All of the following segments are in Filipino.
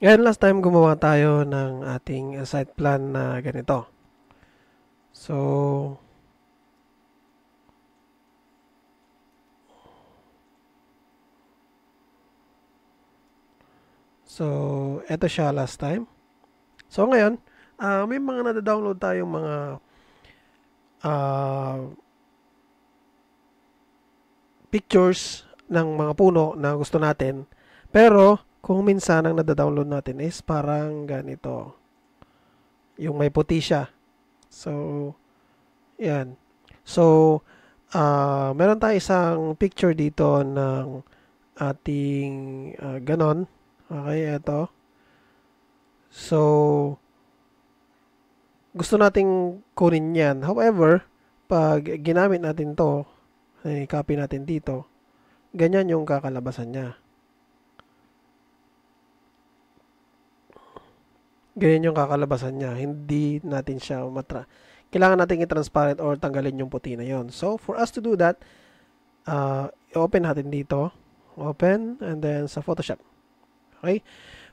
Ngayon last time gumawa tayo ng ating site plan na ganito. So, so eto siya last time. So ngayon, may mga nada-download tayong mga ah, pictures ng mga puno na gusto natin. Pero kung minsan ang nada-download natin is parang ganito. Yung may puti siya. So, yan. So, meron tayo isang picture dito ng ating ganon. Okay, eto. So, gusto nating kunin yan. However, pag ginamit natin to, ay copy natin dito, ganyan yung kakalabasan niya. Ganyan yung kakalabasan niya. Hindi natin siya kailangan natin i-transparent or tanggalin yung puti na yon. So, for us to do that, i-open natin dito. Open, and then sa Photoshop. Okay?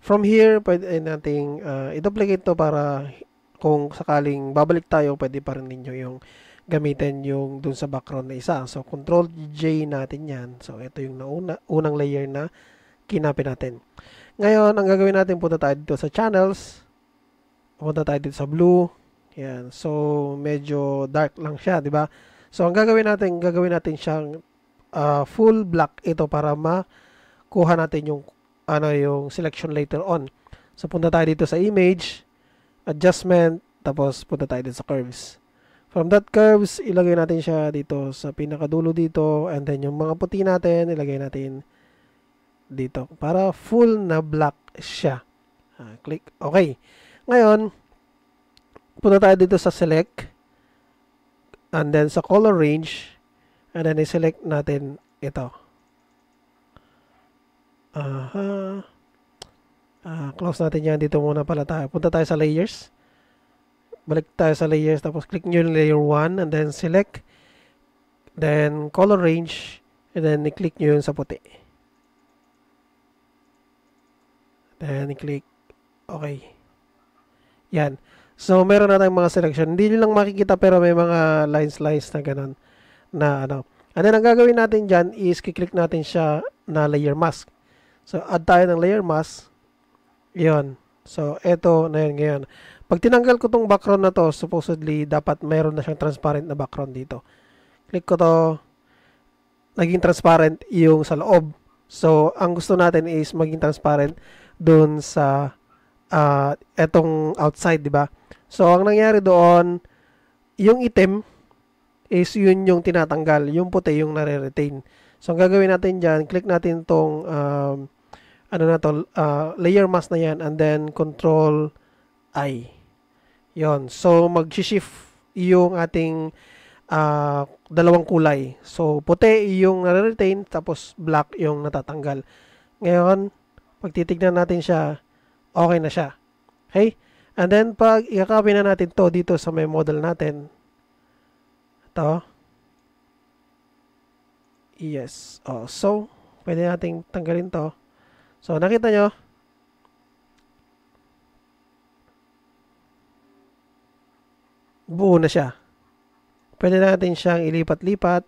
From here, pwede nating i-duplicate to para kung sakaling babalik tayo, pwede pa rin ninyo yung gamitin yung dun sa background na isa. So, Control J natin yan. So, ito yung unang layer na kinapin natin. Ngayon, ang gagawin natin, punta tayo dito sa channels. Punta tayo dito sa blue. Yan. So, medyo dark lang siya, di ba? So, ang gagawin natin siyang full black ito para makuha natin yung selection later on. So, punta tayo dito sa image, adjustment, tapos punta tayo dito sa curves. From that curves, ilagay natin siya dito sa pinakadulo dito, and then yung mga puti natin, ilagay natin dito para full na black siya. Click okay. Ngayon, punta tayo dito sa select, and then sa color range, and then i-select natin ito. Close natin yan. Dito muna pala tayo. Punta tayo sa layers. Balik tayo sa layers. Tapos click nyo yung layer 1. And then select. Then color range. And then i-click nyo yun sa puti. Then i-click. Okay. Yan. So meron na tayong mga selection. Hindi nyo lang makikita pero may mga lines na ganun. Na ano. And then ang gagawin natin dyan is kiklik natin siya na layer mask. So add tayo ng layer mask. Yun. So, eto na yun ngayon. Pag tinanggal ko tong background na to, supposedly, dapat mayroon na siyang transparent na background dito. Click ko to, naging transparent yung sa loob. So, ang gusto natin is maging transparent dun sa etong outside, di ba? So, ang nangyari doon, yung item is yun yung tinatanggal. Yung puti yung nare-retain. So, ang gagawin natin dyan, click natin tong layer mask na yan, and then control I. Yon. So, mag-shift yung ating dalawang kulay. So, puti yung nare-retain, tapos black yung natatanggal. Ngayon, pag titignan natin siya, okay na siya. Okay? And then, pag i-copy na natin to dito sa may model natin, ito, yes. So, pwede nating tanggalin to. So, nakita nyo, buo na siya. Pwede natin siyang ilipat-lipat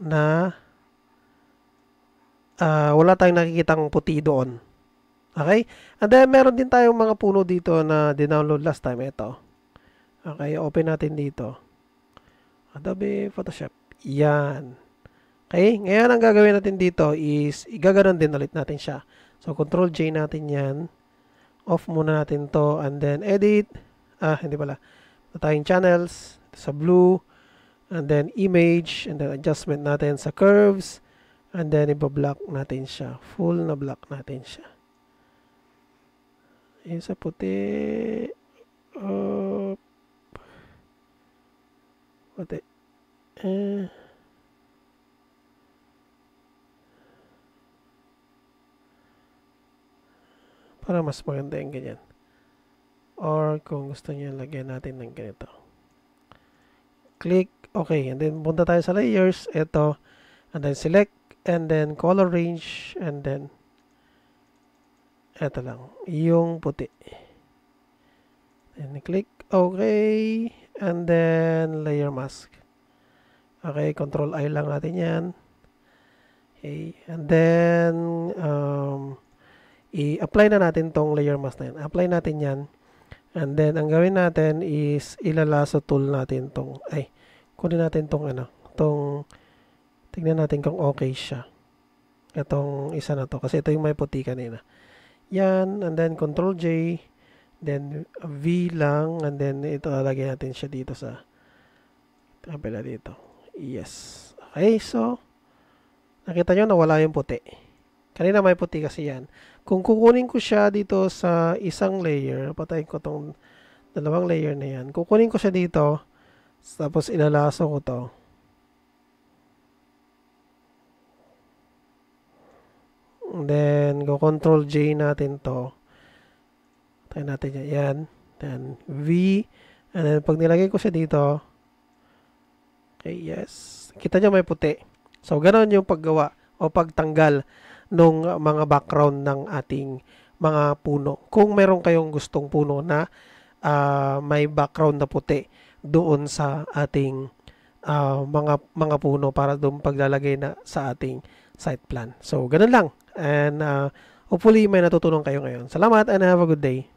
na wala tayong nakikitang puti doon. Okay? And then, meron din tayong mga puno dito na dinownload last time. Ito. Okay, open natin dito. Adobe Photoshop. Yan. Okay, ngayon ang gagawin natin dito is igaganon din ulit natin siya. So, Control J natin yan. Off muna natin to, and then edit. Hindi pala. Ito tayong channels, sa blue, and then image, and then adjustment natin sa curves, and then iba-block natin siya. Full na block natin siya. Yung sa puti, puti. Para mas maganda yung ganyan. Or kung gusto niyo lagyan natin ng ganito. Click, okay, and then punta tayo sa layers, ito, and then select, and then color range, and then Ito lang, yung puti. And click okay, and then layer mask. Okay, control I lang natin yan. Okay, and then i-apply na natin tong layer mask na yan. Apply natin yan. And then, ang gawin natin is ilalaso tool natin tong, kunin natin tong tignan natin kung okay siya. Itong isa na to. Kasi ito yung may puti kanina. Yan, and then Control J, then V lang, and then ito lalagyan natin siya dito sa kabila dito. Yes. Okay, so, nakita nyo nawala yung puti. Kanina may puti kasi yan. Kung kukunin ko siya dito sa isang layer, patayin ko tong dalawang layer na yan. Kukunin ko siya dito, tapos ilalaso ko to. And then, go Control J natin to. Patayin natin yan. Then, V. And then, pag nilagay ko siya dito, okay, yes. Kita nyo may puti. So, ganoon yung paggawa o pagtanggal nung mga background ng ating mga puno. Kung meron kayong gustong puno na may background na puti doon sa ating mga puno para doon paglalagay na sa ating site plan. So, ganun lang. And hopefully may natutunan kayo ngayon. Salamat and have a good day.